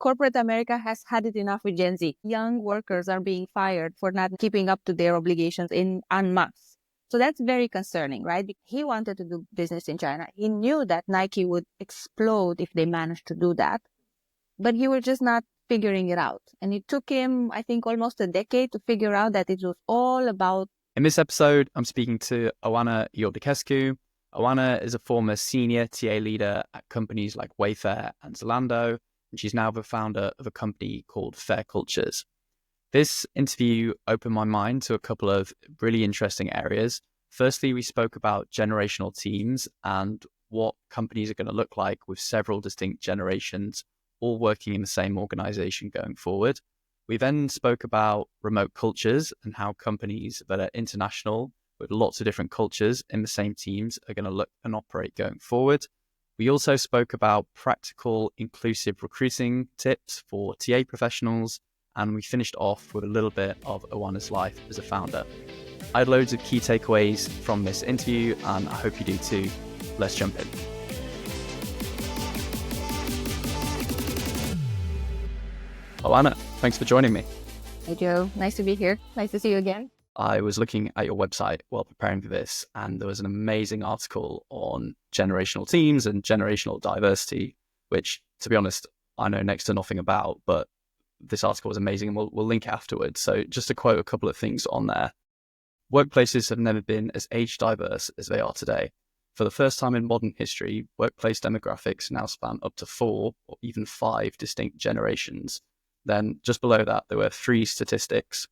corporate America has had it enough with Gen Z. Young workers are being fired for not keeping up to their obligations en masse. So that's very concerning, right? He wanted to do business in China. He knew that Nike would explode if they managed to do that, but he was just not figuring it out. And it took him, I think, almost a decade to figure out that it was all about. In this episode, I'm speaking to Oana Iordachescu. Oana is a former senior TA leader at companies like Wayfair and Zalando, and she's now the founder of a company called Fair Cultures. This interview opened my mind to a couple of really interesting areas. Firstly, we spoke about generational teams and what companies are going to look like with several distinct generations all working in the same organization going forward. We then spoke about remote cultures and how companies that are international with lots of different cultures in the same teams are going to look and operate going forward. We also spoke about practical, inclusive recruiting tips for TA professionals, and we finished off with a little bit of Oana's life as a founder. I had loads of key takeaways from this interview, and I hope you do too. Let's jump in. Oana, thanks for joining me. Hey, Joe. Nice to be here. Nice to see you again. I was looking at your website while preparing for this, and there was an amazing article on generational teams and generational diversity, which, to be honest, I know next to nothing about, but this article was amazing, and we'll link it afterwards. So just to quote a couple of things on there. Workplaces have never been as age diverse as they are today. For the first time in modern history, workplace demographics now span up to 4 or even 5 distinct generations. Then just below that, there were 3 statistics.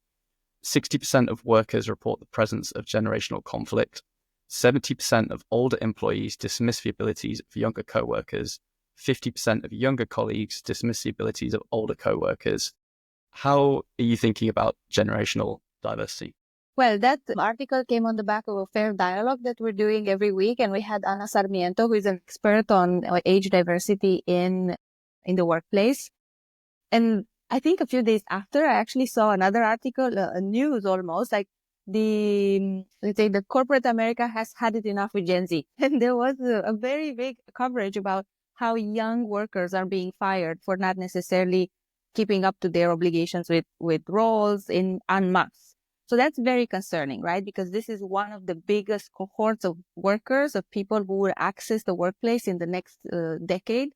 60% of workers report the presence of generational conflict. 70% of older employees dismiss the abilities of younger co-workers. 50% of younger colleagues dismiss the abilities of older co-workers. How are you thinking about generational diversity? Well, that article came on the back of a fair dialogue that we're doing every week. And we had Ana Sarmiento, who is an expert on age diversity in the workplace. And I think a few days after, I actually saw another article, news almost, like let's say the corporate America has had it enough with Gen Z. And there was a very big coverage about how young workers are being fired for not necessarily keeping up to their obligations with roles en masse. So that's very concerning, right? Because this is one of the biggest cohorts of workers, of people who will access the workplace in the next decade.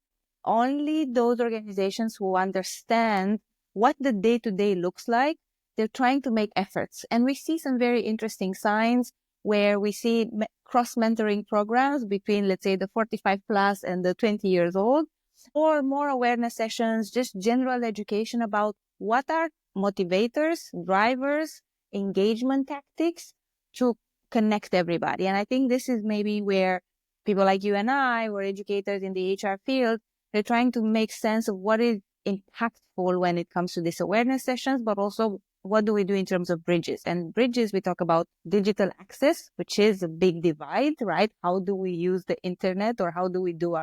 Only those organizations who understand what the day-to-day looks like, they're trying to make efforts. And we see some very interesting signs where we see cross-mentoring programs between, let's say, the 45 plus and the 20 years old, or more awareness sessions, just general education about what are motivators, drivers, engagement tactics to connect everybody. And I think this is maybe where people like you and I, who are educators in the HR field, they're trying to make sense of what is impactful when it comes to these awareness sessions, but also what do we do in terms of bridges? And bridges, we talk about digital access, which is a big divide, right? How do we use the internet, or how do we do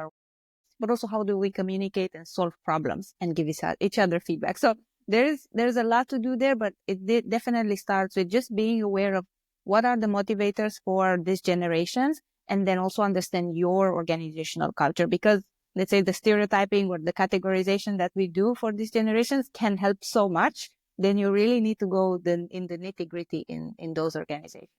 but also how do we communicate and solve problems and give each other feedback? So there's a lot to do there, but it definitely starts with just being aware of what are the motivators for these generations, and then also understand your organizational culture, because let's say the stereotyping or the categorization that we do for these generations can help so much. Then you really need to go in the nitty-gritty in those organizations.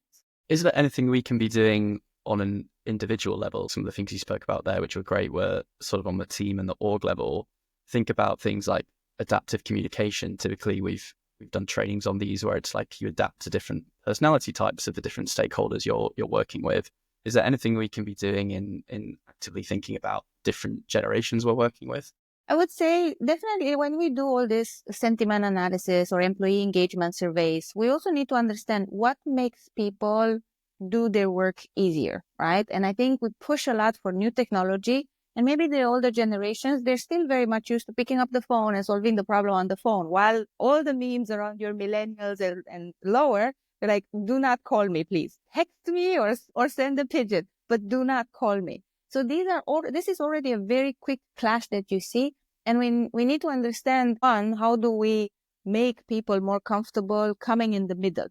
Is there anything we can be doing on an individual level? Some of the things you spoke about there, which were great, were sort of on the team and the org level. Think about things like adaptive communication. Typically, we've done trainings on these where it's like you adapt to different personality types of the different stakeholders you're working with. Is there anything we can be doing in actively thinking about different generations we're working with? I would say definitely when we do all this sentiment analysis or employee engagement surveys, we also need to understand what makes people do their work easier, right? And I think we push a lot for new technology, and maybe the older generations, they're still very much used to picking up the phone and solving the problem on the phone, while all the memes around your millennials and lower, they're like, do not call me, please. Text me or send a pigeon, but do not call me. So this is already a very quick clash that you see. And we need to understand, one, how do we make people more comfortable coming in the middle?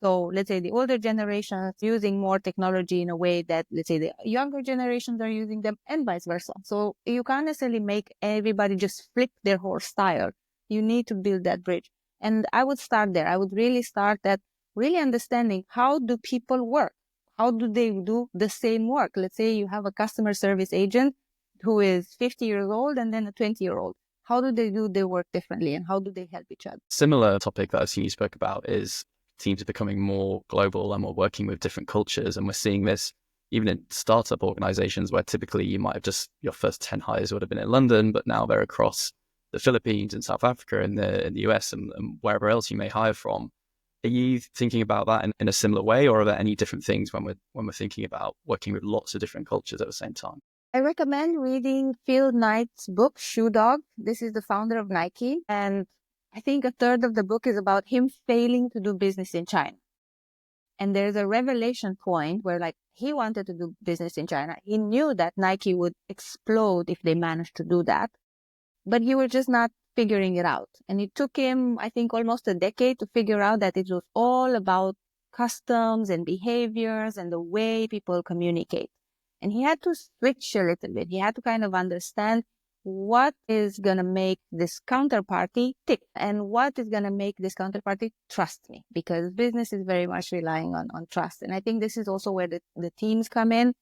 So let's say the older generations using more technology in a way that, let's say, the younger generations are using them, and vice versa. So you can't necessarily make everybody just flip their whole style. You need to build that bridge. And I would start there. I would really start at really understanding, how do people work? How do they do the same work? Let's say you have a customer service agent who is 50 years old and then a 20-year-old. How do they do their work differently, and how do they help each other? Similar topic that I've seen you spoke about is teams are becoming more global and we're working with different cultures. And we're seeing this even in startup organizations where typically you might have just, your first 10 hires would have been in London, but now they're across the Philippines and South Africa and the US and wherever else you may hire from. Are you thinking about that in a similar way, or are there any different things when we're thinking about working with lots of different cultures at the same time? I recommend reading Phil Knight's book, Shoe Dog. This is the founder of Nike. And I think a third of the book is about him failing to do business in China. And there's a revelation point where, like, he wanted to do business in China. He knew that Nike would explode if they managed to do that, but he was just not figuring it out. And it took him, I think, almost a decade to figure out that it was all about customs and behaviors and the way people communicate. And he had to switch a little bit. He had to kind of understand what is going to make this counterparty tick and what is going to make this counterparty trust me, because business is very much relying on trust. And I think this is also where the teams come in.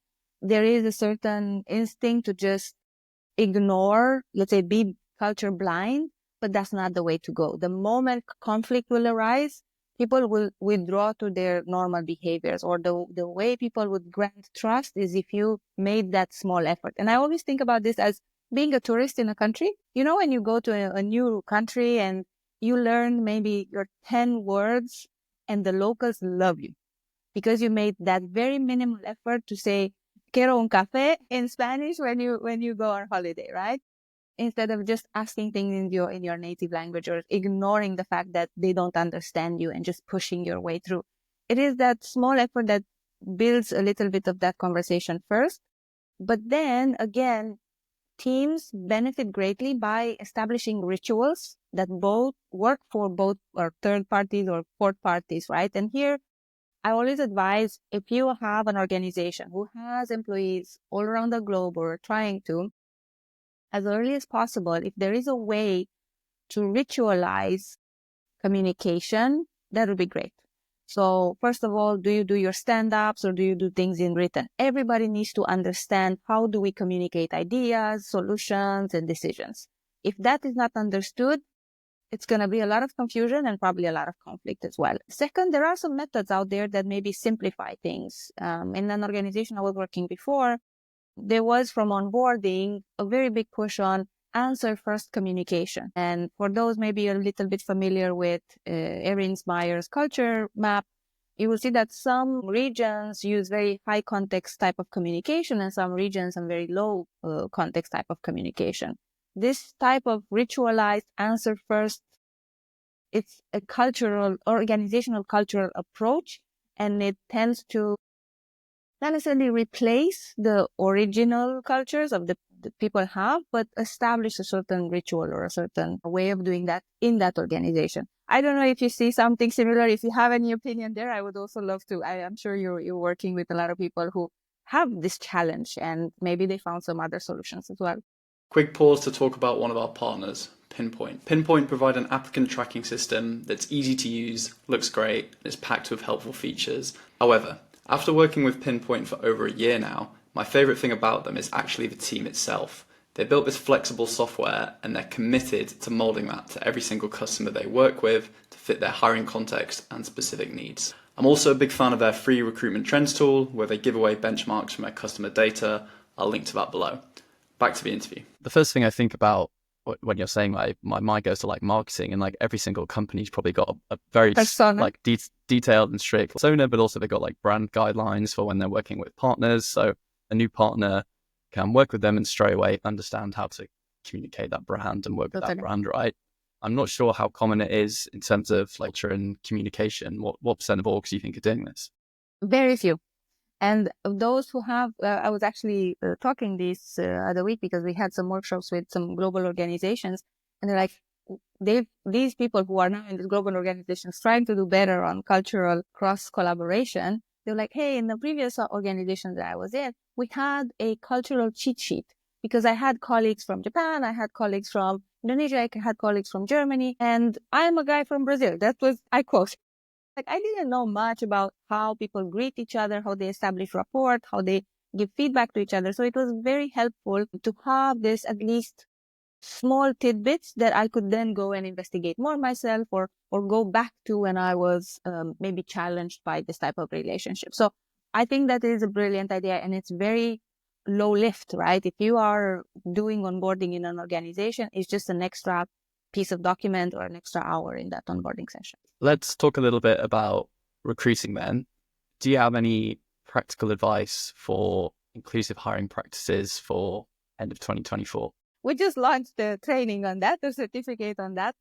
There is a certain instinct to just ignore, let's say, be culture blind, but that's not the way to go. The moment conflict will arise, people will withdraw to their normal behaviors, or the way people would grant trust is if you made that small effort. And I always think about this as being a tourist in a country. You know, when you go to a new country and you learn maybe your 10 words and the locals love you because you made that very minimal effort to say, quiero un café in Spanish when you go on holiday, right? Instead of just asking things in your native language, or ignoring the fact that they don't understand you and just pushing your way through. It is that small effort that builds a little bit of that conversation first. But then again, teams benefit greatly by establishing rituals that both work for both or third parties or fourth parties, right? And here, I always advise, if you have an organization who has employees all around the globe or trying to, as early as possible, if there is a way to ritualize communication, that would be great. So first of all, do you do your stand-ups or do you do things in written? Everybody needs to understand, how do we communicate ideas, solutions, and decisions. If that is not understood, it's going to be a lot of confusion and probably a lot of conflict as well. Second, there are some methods out there that maybe simplify things. In an organization I was working before, there was, from onboarding, a very big push on answer first communication. And for those maybe a little bit familiar with Erin Meyer's culture map, you will see that some regions use very high context type of communication and some regions some very low context type of communication. This type of ritualized answer first, it's a cultural, organizational cultural approach, and it tends to not necessarily replace the original cultures of the people have, but establish a certain ritual or a certain way of doing that in that organization. I don't know if you see something similar. If you have any opinion there, I would also love to. I'm sure you're working with a lot of people who have this challenge, and maybe they found some other solutions as well. Quick pause to talk about one of our partners, Pinpoint. Pinpoint provide an applicant tracking system that's easy to use, looks great, and is packed with helpful features. However, after working with Pinpoint for over a year now, my favourite thing about them is actually the team itself. They built this flexible software and they're committed to moulding that to every single customer they work with to fit their hiring context and specific needs. I'm also a big fan of their free recruitment trends tool, where they give away benchmarks from their customer data. I'll link to that below. Back to the interview. The first thing I think about when you're saying, like, my mind goes to like marketing, and like every single company's probably got a very Persona. like detailed and strict persona, but also they've got like brand guidelines for when they're working with partners. So a new partner can work with them and straight away understand how to communicate that brand and work with that brand, right? I'm not sure how common it is in terms of like culture and communication. What percent of orgs do you think are doing this? Very few. And those who have, I was actually talking this other week because we had some workshops with some global organizations, and they're like, these people who are now in these global organizations trying to do better on cultural cross collaboration, they're like, hey, in the previous organization that I was in, we had a cultural cheat sheet because I had colleagues from Japan, I had colleagues from Indonesia, I had colleagues from Germany, and I'm a guy from Brazil. That was, I quote, like, I didn't know much about how people greet each other, how they establish rapport, how they give feedback to each other. So it was very helpful to have this at least small tidbits that I could then go and investigate more myself or go back to when I was maybe challenged by this type of relationship. So I think that is a brilliant idea, and it's very low lift, right? If you are doing onboarding in an organization, it's just an extra piece of document or an extra hour in that onboarding session. Let's talk a little bit about recruiting then. Do you have any practical advice for inclusive hiring practices for end of 2024? We just launched the training on that, the certificate on that.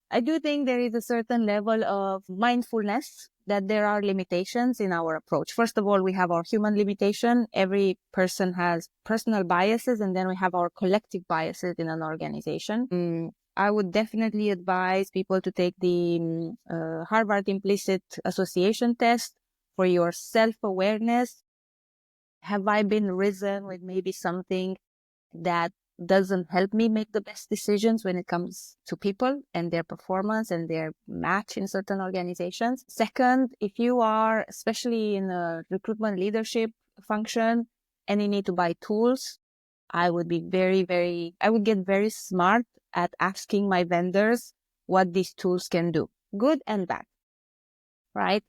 I do think there is a certain level of mindfulness that there are limitations in our approach. First of all, we have our human limitation. Every person has personal biases, and then we have our collective biases in an organization. I would definitely advise people to take the Harvard Implicit Association test for your self-awareness. Have I been risen with maybe something that doesn't help me make the best decisions when it comes to people and their performance and their match in certain organizations? Second, if you are, especially in a recruitment leadership function, and you need to buy tools, I would be I would get very smart at asking my vendors what these tools can do, good and bad, right?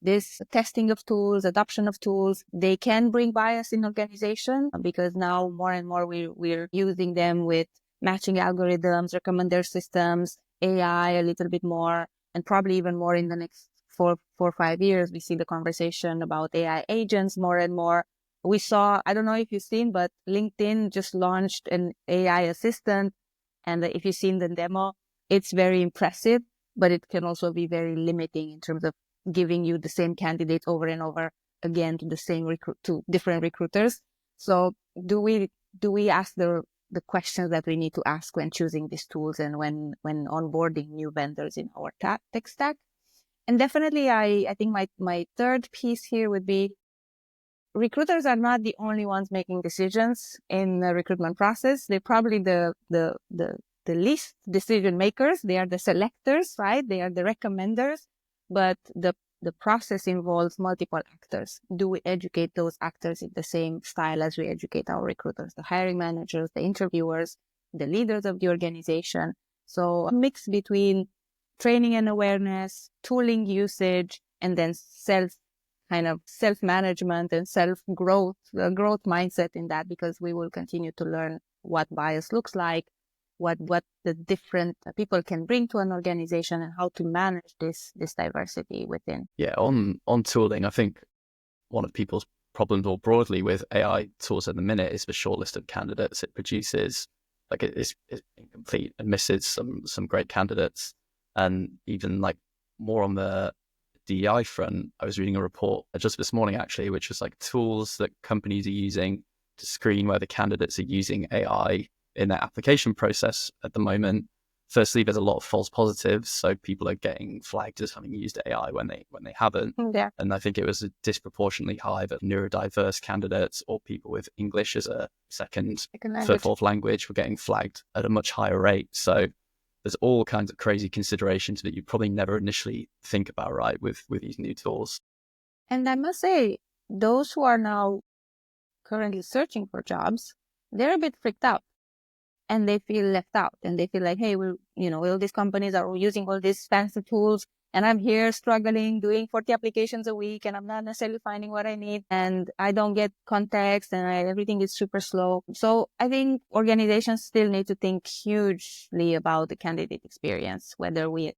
This testing of tools, adoption of tools, they can bring bias in organization because now more and more we're using them with matching algorithms, recommender systems, AI a little bit more, and probably even more in the next 4 or 5 years. We see the conversation about AI agents more and more. We saw, I don't know if you've seen, but LinkedIn just launched an AI assistant. And if you've seen the demo, it's very impressive, but it can also be very limiting in terms of giving you the same candidates over and over again to the same to different recruiters. So do we ask the questions that we need to ask when choosing these tools and when onboarding new vendors in our tech stack? And definitely, I think my third piece here would be recruiters are not the only ones making decisions in the recruitment process. They're probably the least decision makers. They are the selectors, right? They are the recommenders. But the process involves multiple actors. Do we educate those actors in the same style as we educate our recruiters, the hiring managers, the interviewers, the leaders of the organization? So a mix between training and awareness, tooling usage, and then self-management and self-growth, growth mindset in that, because we will continue to learn what bias looks like, what the different people can bring to an organization, and how to manage this diversity within. Yeah, on tooling, I think one of people's problems more broadly with AI tools at the minute is the shortlist of candidates it produces. Like it's incomplete and misses some great candidates. And even like more on the DEI front, I was reading a report just this morning actually, which was like tools that companies are using to screen whether candidates are using AI in their application process at the moment. Firstly, there's a lot of false positives, so people are getting flagged as having used AI when they haven't. Yeah. And I think it was disproportionately high that neurodiverse candidates or people with English as a second, third, fourth language were getting flagged at a much higher rate. So there's all kinds of crazy considerations that you probably never initially think about, right, with these new tools. And I must say, those who are now currently searching for jobs, they're a bit freaked out. And they feel left out, and they feel like, hey, all these companies are using all these fancy tools, and I'm here struggling, doing 40 applications a week, and I'm not necessarily finding what I need, and I don't get context, and everything is super slow. So I think organizations still need to think hugely about the candidate experience, whether we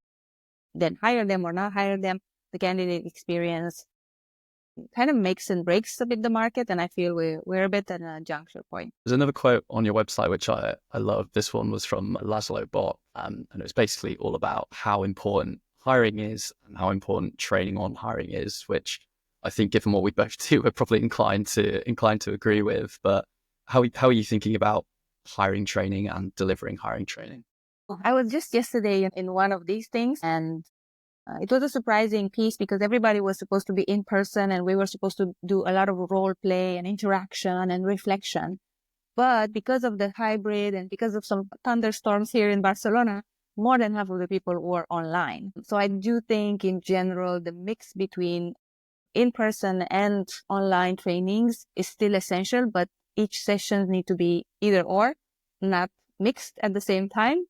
then hire them or not hire them. The candidate experience kind of makes and breaks a bit the market, and I feel we're a bit at a juncture point. There's another quote on your website which I love. This one was from Laszlo Bot, and it was basically all about how important hiring is and how important training on hiring is, which I think, given what we both do, we're probably inclined to agree with. But how are you thinking about hiring training and delivering hiring training? I was just yesterday in one of these things, and it was a surprising piece because everybody was supposed to be in person and we were supposed to do a lot of role play and interaction and reflection. But because of the hybrid and because of some thunderstorms here in Barcelona, more than half of the people were online. So I do think in general, the mix between in-person and online trainings is still essential, but each session need to be either or, not mixed at the same time.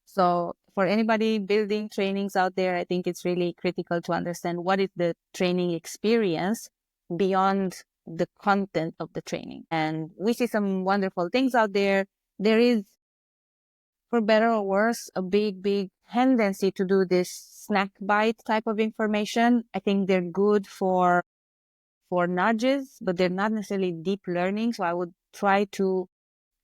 So for anybody building trainings out there, I think it's really critical to understand what is the training experience beyond the content of the training. And we see some wonderful things out there. There is, for better or worse, a big tendency to do this snack bite type of information. I think they're good for nudges, but they're not necessarily deep learning. So I would try to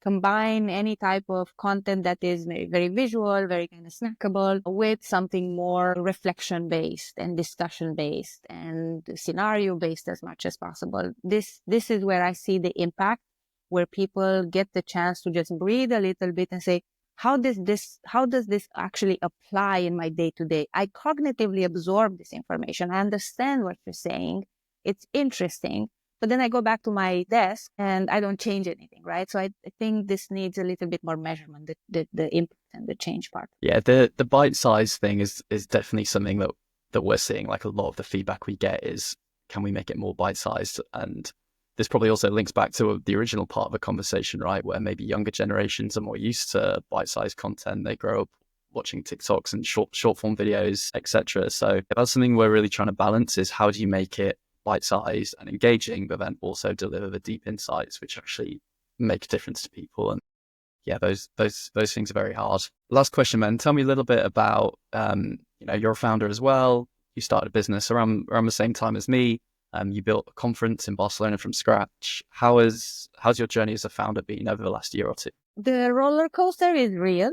combine any type of content that is very visual, very kind of snackable, with something more reflection based and discussion based and scenario based as much as possible. This is where I see the impact, where people get the chance to just breathe a little bit and say, how does this actually apply in my day to day? I cognitively absorb this information. I understand what you're saying. It's interesting. But then I go back to my desk and I don't change anything, right? So I think this needs a little bit more measurement, the impact and the change part. Yeah, the bite size thing is definitely something that we're seeing. Like a lot of the feedback we get is, can we make it more bite sized? And this probably also links back to the original part of the conversation, right? Where maybe younger generations are more used to bite sized content. They grow up watching TikToks and short form videos, etc. So that's something we're really trying to balance, is how do you make it bite-sized and engaging, but then also deliver the deep insights which actually make a difference to people. And yeah, those things are very hard. Last question, man. Tell me a little bit about you're a founder as well. You started a business around the same time as me. You built a conference in Barcelona from scratch. How's your journey as a founder been over the last year or two? The roller coaster is real.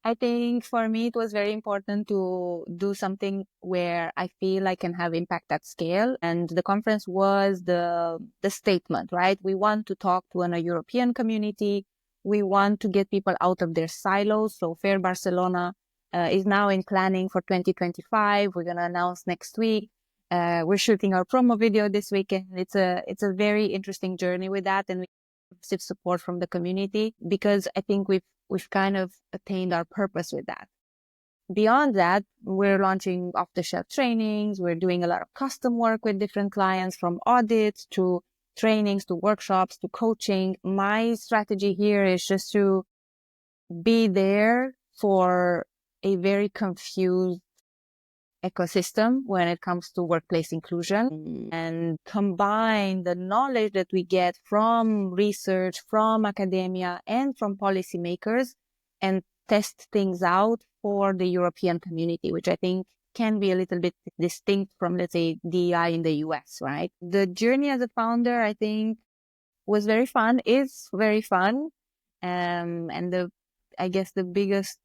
I think for me, it was very important to do something where I feel I can have impact at scale. And the conference was the statement, right? We want to talk to a European community. We want to get people out of their silos. So Fair Barcelona is now in planning for 2025. We're going to announce next week. We're shooting our promo video this weekend. It's a very interesting journey with that. And we receive support from the community because I think we've kind of attained our purpose with that. Beyond that, we're launching off-the-shelf trainings. We're doing a lot of custom work with different clients, from audits to trainings to workshops to coaching. My strategy here is just to be there for a very confused ecosystem when it comes to workplace inclusion, and combine the knowledge that we get from research, from academia, and from policymakers, and test things out for the European community, which I think can be a little bit distinct from, let's say, DEI in the US, right? The journey as a founder, I think, was very fun, is very fun. And I guess the biggest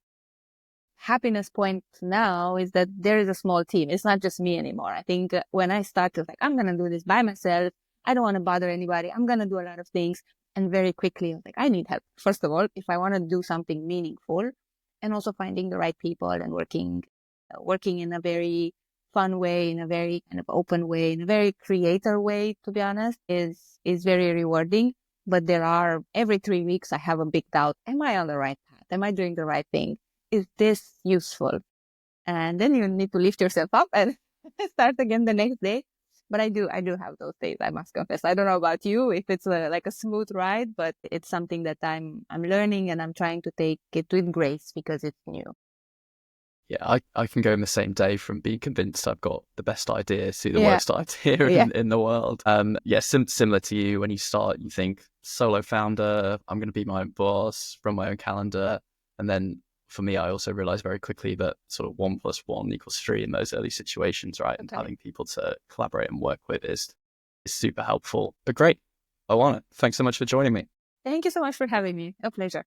happiness point now is that there is a small team. It's not just me anymore. I think when I started, like, I'm going to do this by myself. I don't want to bother anybody. I'm going to do a lot of things. And very quickly, I was like, I need help. First of all, if I want to do something meaningful, and also finding the right people and working in a very fun way, in a very kind of open way, in a very creator way, to be honest, is very rewarding. But every 3 weeks, I have a big doubt. Am I on the right path? Am I doing the right thing? Is this useful? And then you need to lift yourself up and start again the next day. But I do have those days, I must confess. I don't know about you, if it's like a smooth ride, but it's something that I'm learning, and I'm trying to take it with grace because it's new. Yeah, I can go in the same day from being convinced I've got the best idea to the worst idea in the world. Similar to you, when you start, you think solo founder, I'm going to be my own boss, run my own calendar. And then for me, I also realized very quickly that sort of 1 + 1 = 3 in those early situations, right? And having people to collaborate and work with is super helpful. But great. Oana, thanks so much for joining me. Thank you so much for having me. A pleasure.